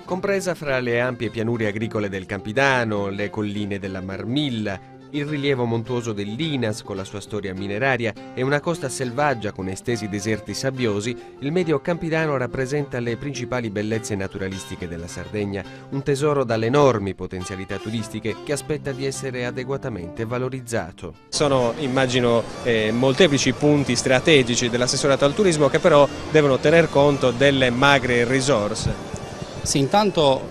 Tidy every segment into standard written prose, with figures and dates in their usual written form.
Compresa fra le ampie pianure agricole del Campidano, le colline della Marmilla, il rilievo montuoso dell'Inas con la sua storia mineraria e una costa selvaggia con estesi deserti sabbiosi, il Medio Campidano rappresenta le principali bellezze naturalistiche della Sardegna, un tesoro dalle enormi potenzialità turistiche che aspetta di essere adeguatamente valorizzato. Sono, immagino, molteplici punti strategici dell'assessorato al turismo che però devono tener conto delle magre risorse. Sì, intanto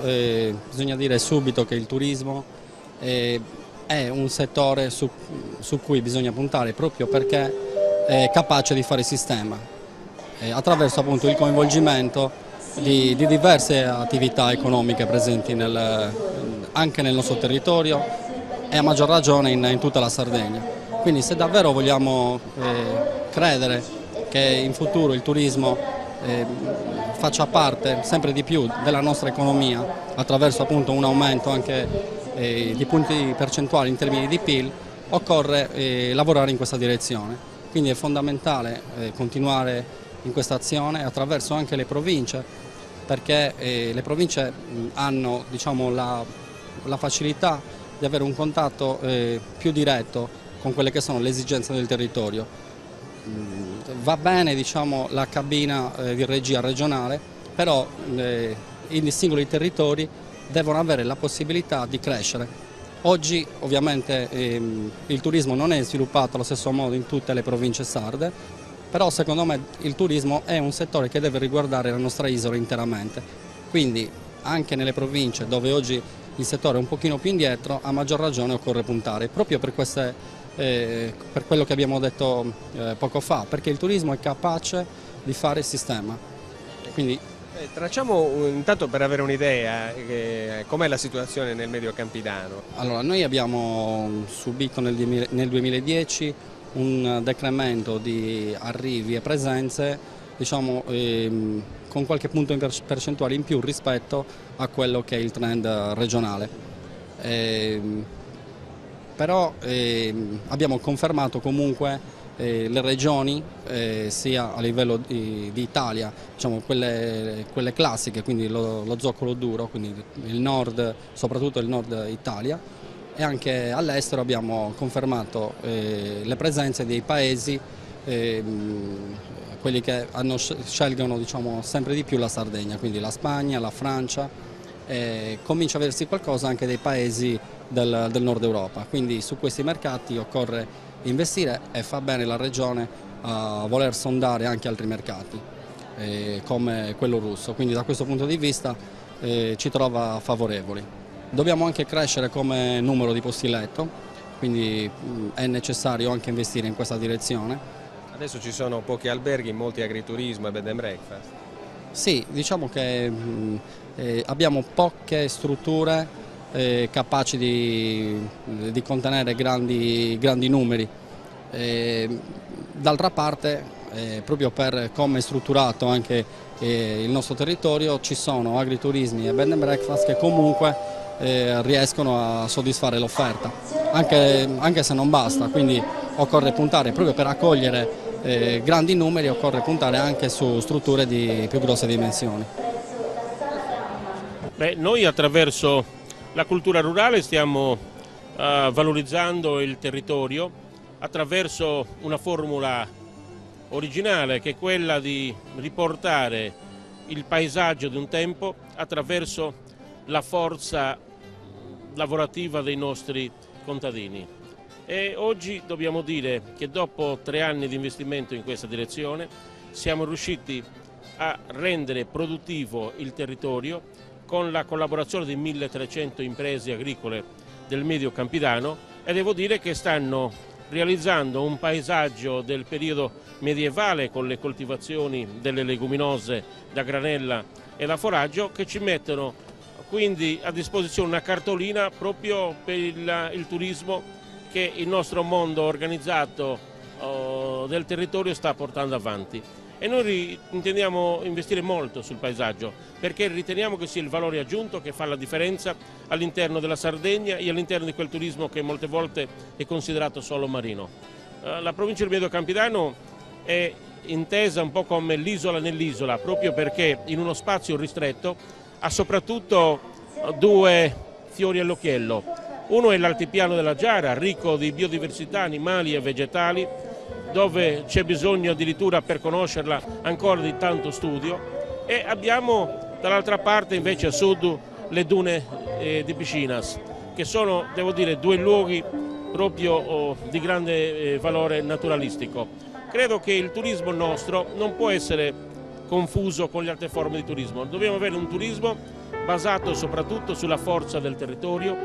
bisogna dire subito che il turismo è un settore su cui bisogna puntare proprio perché è capace di fare sistema, attraverso appunto il coinvolgimento di diverse attività economiche presenti anche nel nostro territorio e a maggior ragione in tutta la Sardegna. Quindi se davvero vogliamo credere che in futuro il turismo faccia parte sempre di più della nostra economia attraverso appunto un aumento anche di punti percentuali in termini di PIL, occorre lavorare in questa direzione. Quindi è fondamentale continuare in questa azione attraverso anche le province, perché le province hanno, diciamo, la facilità di avere un contatto più diretto con quelle che sono le esigenze del territorio. Va bene, diciamo, la cabina di regia regionale, però i singoli territori devono avere la possibilità di crescere. Oggi ovviamente il turismo non è sviluppato allo stesso modo in tutte le province sarde, però secondo me il turismo è un settore che deve riguardare la nostra isola interamente. Quindi anche nelle province dove oggi il settore è un pochino più indietro, a maggior ragione occorre puntare, proprio per quello che abbiamo detto poco fa, perché il turismo è capace di fare sistema. Quindi, tracciamo intanto per avere un'idea com'è la situazione nel Medio Campidano. Allora, noi abbiamo subito nel 2010 un decremento di arrivi e presenze, diciamo, con qualche punto percentuale in più rispetto a quello che è il trend regionale. Però abbiamo confermato comunque le regioni, sia a livello di Italia, diciamo, quelle classiche, quindi lo zoccolo duro, quindi il nord, soprattutto il nord Italia, e anche all'estero abbiamo confermato le presenze dei paesi, quelli che scelgono, diciamo, sempre di più la Sardegna, quindi la Spagna, la Francia, comincia a aversi qualcosa anche dei paesi del nord Europa, quindi su questi mercati occorre investire e fa bene la Regione a voler sondare anche altri mercati come quello russo, quindi da questo punto di vista ci trova favorevoli. Dobbiamo anche crescere come numero di posti letto, quindi è necessario anche investire in questa direzione. Adesso ci sono pochi alberghi, molti agriturismo e bed and breakfast. Sì, diciamo che abbiamo poche strutture capaci di contenere grandi numeri. D'altra parte, proprio per come è strutturato anche il nostro territorio, ci sono agriturismi e bed and breakfast che comunque riescono a soddisfare l'offerta, anche se non basta, quindi occorre puntare proprio per accogliere grandi numeri, occorre puntare anche su strutture di più grosse dimensioni. Noi attraverso la cultura rurale stiamo valorizzando il territorio attraverso una formula originale che è quella di riportare il paesaggio di un tempo attraverso la forza lavorativa dei nostri contadini. E oggi dobbiamo dire che dopo 3 anni di investimento in questa direzione siamo riusciti a rendere produttivo il territorio con la collaborazione di 1300 imprese agricole del Medio Campidano, e devo dire che stanno realizzando un paesaggio del periodo medievale con le coltivazioni delle leguminose da granella e da foraggio, che ci mettono quindi a disposizione una cartolina proprio per il turismo che il nostro mondo organizzato del territorio sta portando avanti. e noi intendiamo investire molto sul paesaggio perché riteniamo che sia il valore aggiunto che fa la differenza all'interno della Sardegna e all'interno di quel turismo che molte volte è considerato solo marino. La provincia del Medio Campidano è intesa un po' come l'isola nell'isola, proprio perché in uno spazio ristretto ha soprattutto due fiori all'occhiello. Uno è l'altipiano della Giara, ricco di biodiversità animali e vegetali, dove c'è bisogno addirittura per conoscerla ancora di tanto studio, e abbiamo dall'altra parte invece a sud le dune di Piscinas, che sono, devo dire, due luoghi proprio di grande valore naturalistico. Credo che il turismo nostro non può essere confuso con le altre forme di turismo, dobbiamo avere un turismo basato soprattutto sulla forza del territorio,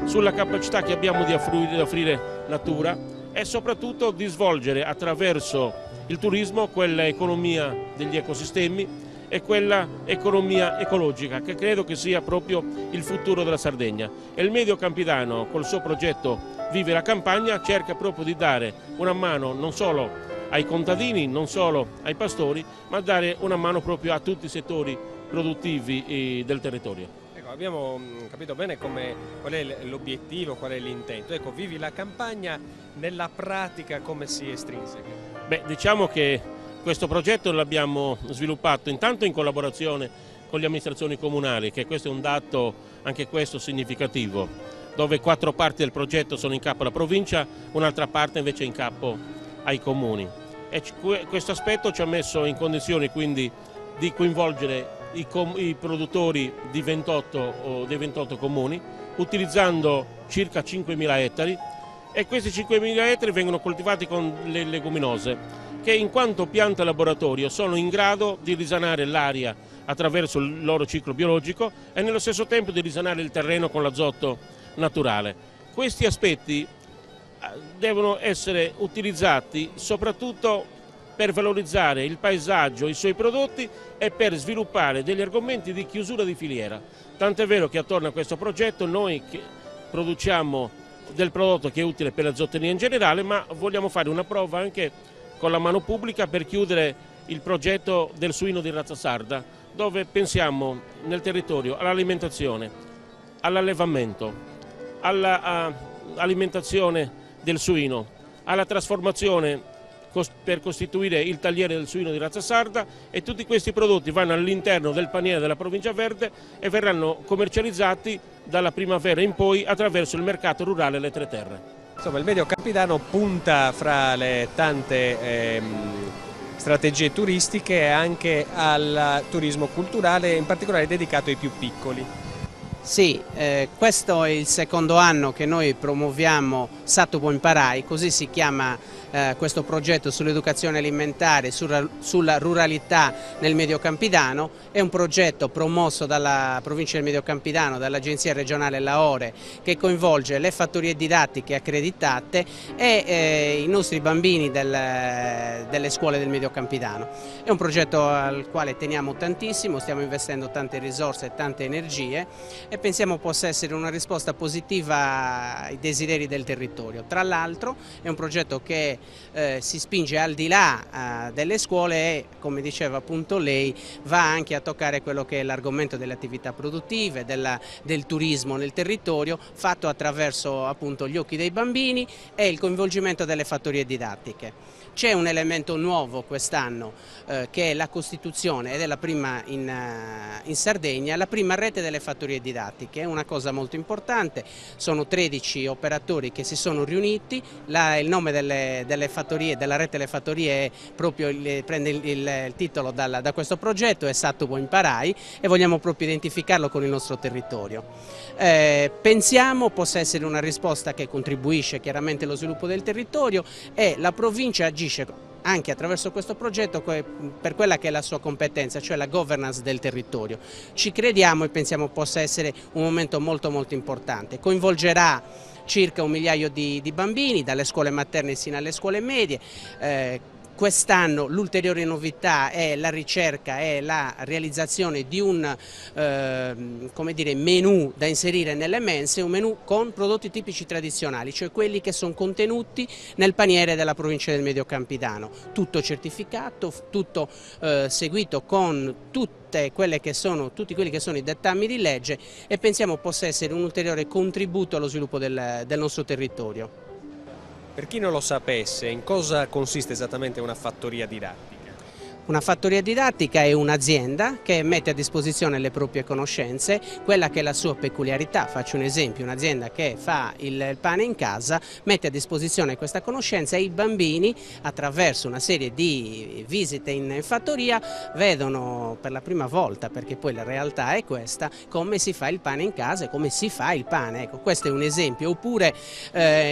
sulla capacità che abbiamo di offrire natura e soprattutto di svolgere attraverso il turismo quella economia degli ecosistemi e quella economia ecologica che credo che sia proprio il futuro della Sardegna. E il Medio Campidano col suo progetto Vive la Campagna cerca proprio di dare una mano non solo ai contadini, non solo ai pastori, ma dare una mano proprio a tutti i settori produttivi del territorio. Ecco, abbiamo capito bene qual è l'obiettivo, qual è l'intento. Ecco, Vivi la Campagna nella pratica come si estrinseca? Beh, diciamo che questo progetto l'abbiamo sviluppato intanto in collaborazione con le amministrazioni comunali, che questo è un dato anche questo significativo, dove 4 parti del progetto sono in capo alla provincia, un'altra parte invece è in capo ai comuni. E questo aspetto ci ha messo in condizioni quindi di coinvolgere i produttori dei 28 comuni, utilizzando circa 5.000 ettari, e questi 5.000 ettari vengono coltivati con le leguminose che in quanto piante laboratorio sono in grado di risanare l'aria attraverso il loro ciclo biologico e nello stesso tempo di risanare il terreno con l'azoto naturale. Questi aspetti devono essere utilizzati soprattutto per valorizzare il paesaggio, i suoi prodotti e per sviluppare degli argomenti di chiusura di filiera. Tant'è vero che attorno a questo progetto noi produciamo del prodotto che è utile per la zootecnia in generale, ma vogliamo fare una prova anche con la mano pubblica per chiudere il progetto del suino di razza sarda, dove pensiamo nel territorio all'alimentazione, all'allevamento, all'alimentazione del suino, alla trasformazione per costituire il tagliere del suino di razza sarda, e tutti questi prodotti vanno all'interno del paniere della Provincia Verde e verranno commercializzati dalla primavera in poi attraverso il mercato rurale e le 3 terre. Insomma, il Medio Campidano punta fra le tante strategie turistiche anche al turismo culturale, in particolare dedicato ai più piccoli. Sì, questo è il secondo anno che noi promuoviamo Satto Può Imparai, così si chiama questo progetto sull'educazione alimentare, sulla ruralità nel Medio Campidano. È un progetto promosso dalla provincia del Medio Campidano, dall'Agenzia regionale Laore, che coinvolge le fattorie didattiche accreditate e i nostri bambini delle scuole del Medio Campidano. È un progetto al quale teniamo tantissimo, stiamo investendo tante risorse e tante energie e pensiamo possa essere una risposta positiva ai desideri del territorio. Tra l'altro è un progetto che si spinge al di là delle scuole e, come diceva appunto lei, va anche a toccare quello che è l'argomento delle attività produttive, del turismo nel territorio, fatto attraverso appunto gli occhi dei bambini e il coinvolgimento delle fattorie didattiche. C'è un elemento nuovo quest'anno che è la costituzione, ed è la prima in Sardegna, la prima rete delle fattorie didattiche. È una cosa molto importante, sono 13 operatori che si sono riuniti, il nome delle fattorie, della rete delle fattorie è proprio prende il titolo da questo progetto, è Satto Può Imparai, e vogliamo proprio identificarlo con il nostro territorio. Pensiamo possa essere una risposta che contribuisce chiaramente allo sviluppo del territorio, e la provincia agisce anche attraverso questo progetto per quella che è la sua competenza, cioè la governance del territorio. Ci crediamo e pensiamo possa essere un momento molto importante. Coinvolgerà circa 1 migliaio di bambini, dalle scuole materne sino alle scuole medie, Quest'anno l'ulteriore novità è la ricerca e la realizzazione di un come dire, menù da inserire nelle mense, un menù con prodotti tipici tradizionali, cioè quelli che sono contenuti nel paniere della provincia del Medio Campidano, tutto certificato, tutto seguito con tutti quelli che sono i dettami di legge, e pensiamo possa essere un ulteriore contributo allo sviluppo del nostro territorio. Per chi non lo sapesse, in cosa consiste esattamente una fattoria didattica? Una fattoria didattica è un'azienda che mette a disposizione le proprie conoscenze, quella che è la sua peculiarità. Faccio un esempio: un'azienda che fa il pane in casa mette a disposizione questa conoscenza e i bambini, attraverso una serie di visite in fattoria, vedono per la prima volta, perché poi la realtà è questa, come si fa il pane in casa e come si fa il pane. Ecco, questo è un esempio. Oppure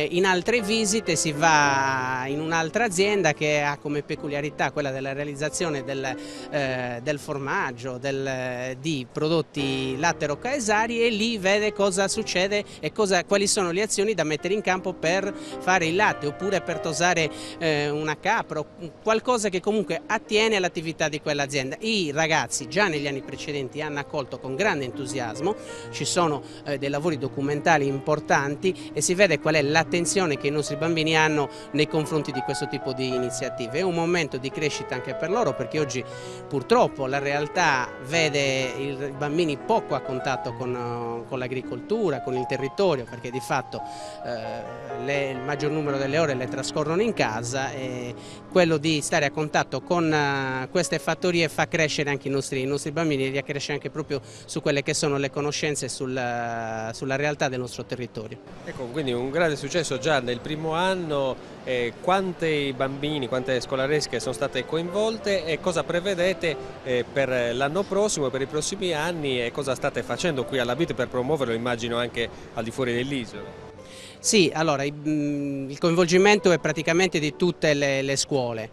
in altre visite si va in un'altra azienda che ha come peculiarità quella della realizzazione del formaggio, di prodotti lattero-caesari, e lì vede cosa succede e quali sono le azioni da mettere in campo per fare il latte, oppure per tosare una capra, qualcosa che comunque attiene all'attività di quell'azienda. I ragazzi già negli anni precedenti hanno accolto con grande entusiasmo, ci sono dei lavori documentali importanti e si vede qual è l'attenzione che i nostri bambini hanno nei confronti di questo tipo di iniziative. È un momento di crescita anche per loro, perché oggi purtroppo la realtà vede i bambini poco a contatto con l'agricoltura, con il territorio, perché di fatto il maggior numero delle ore le trascorrono in casa, e quello di stare a contatto con queste fattorie fa crescere anche i nostri bambini, li accresce anche proprio su quelle che sono le conoscenze sulla realtà del nostro territorio. Ecco, quindi un grande successo già nel primo anno. Quanti bambini, quante scolaresche sono state coinvolte e cosa prevedete per l'anno prossimo, per i prossimi anni, e cosa state facendo qui alla BIT per promuoverlo, immagino anche al di fuori dell'isola? Sì, allora il coinvolgimento è praticamente di tutte le scuole,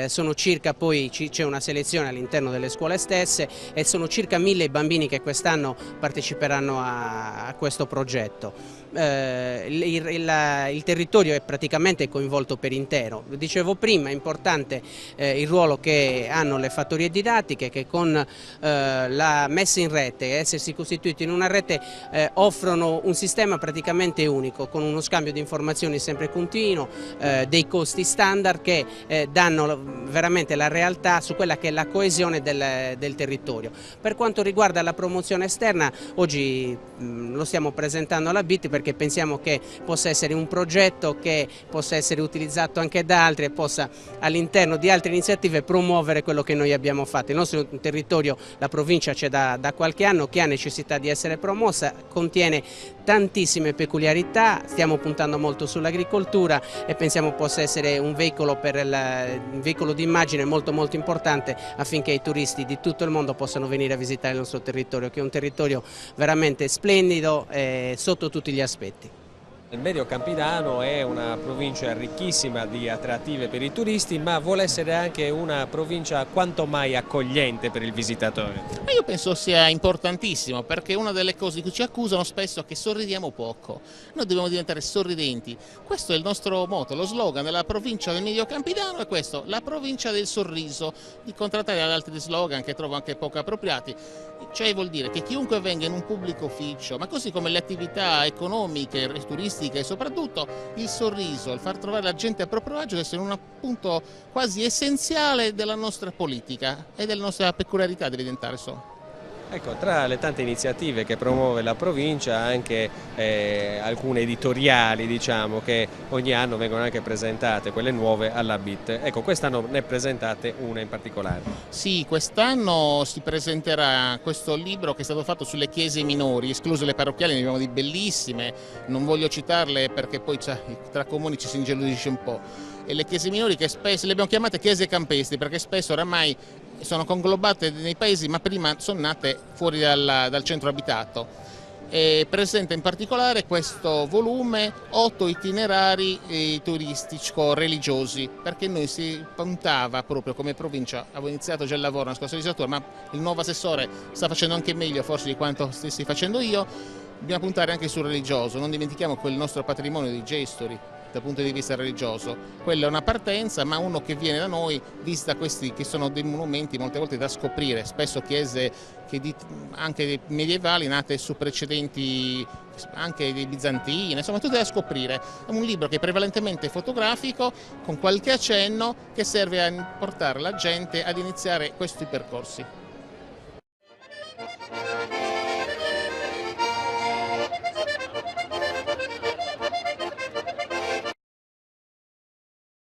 sono circa, poi c'è una selezione all'interno delle scuole stesse, e sono circa 1000 i bambini che quest'anno parteciperanno a questo progetto. Il territorio è praticamente coinvolto per intero. Dicevo prima, è importante il ruolo che hanno le fattorie didattiche, che con la messa in rete, essersi costituiti in una rete, offrono un sistema praticamente unico, con uno scambio di informazioni sempre continuo, dei costi standard che danno veramente la realtà su quella che è la coesione del territorio. Per quanto riguarda la promozione esterna, oggi lo stiamo presentando alla BIT perché pensiamo che possa essere un progetto che possa essere utilizzato anche da altri e possa all'interno di altre iniziative promuovere quello che noi abbiamo fatto. Il nostro territorio, la provincia, c'è da qualche anno, che ha necessità di essere promossa, contiene tantissime peculiarità, stiamo puntando molto sull'agricoltura e pensiamo possa essere un veicolo di immagine molto importante, affinché i turisti di tutto il mondo possano venire a visitare il nostro territorio, che è un territorio veramente splendido sotto tutti gli aspetti. Il Medio Campidano è una provincia ricchissima di attrattive per i turisti, ma vuole essere anche una provincia quanto mai accogliente per il visitatore. Io penso sia importantissimo, perché una delle cose di cui ci accusano spesso è che sorridiamo poco. Noi dobbiamo diventare sorridenti. Questo è il nostro motto, lo slogan della provincia del Medio Campidano è questo: la provincia del sorriso, di contrattare ad altri slogan che trovo anche poco appropriati. Cioè vuol dire che chiunque venga in un pubblico ufficio, ma così come le attività economiche, turistiche e soprattutto il sorriso, il far trovare la gente a proprio agio, deve essere un punto quasi essenziale della nostra politica e della nostra peculiarità deve diventare Ecco, tra le tante iniziative che promuove la provincia, anche alcune editoriali, diciamo, che ogni anno vengono anche presentate, quelle nuove alla BIT. Ecco, quest'anno ne presentate una in particolare. Sì, quest'anno si presenterà questo libro che è stato fatto sulle chiese minori, escluse le parrocchiali, ne abbiamo di bellissime, non voglio citarle perché poi tra comuni ci si ingelosisce un po'. E le chiese minori, che spesso le abbiamo chiamate chiese campestri, perché spesso oramai sono conglobate nei paesi, ma prima sono nate fuori dal centro abitato. E presenta in particolare questo volume 8 itinerari turistico-religiosi, perché noi si puntava proprio come provincia, avevo iniziato già il lavoro nella scorsa legislatura, ma il nuovo assessore sta facendo anche meglio forse di quanto stessi facendo io, dobbiamo puntare anche sul religioso, non dimentichiamo quel nostro patrimonio di gestori, dal punto di vista religioso. Quella è una partenza, ma uno che viene da noi visita questi che sono dei monumenti molte volte da scoprire, spesso chiese anche medievali nate su precedenti anche dei bizantini, insomma tutte da scoprire. È un libro che è prevalentemente fotografico, con qualche accenno che serve a portare la gente ad iniziare questi percorsi.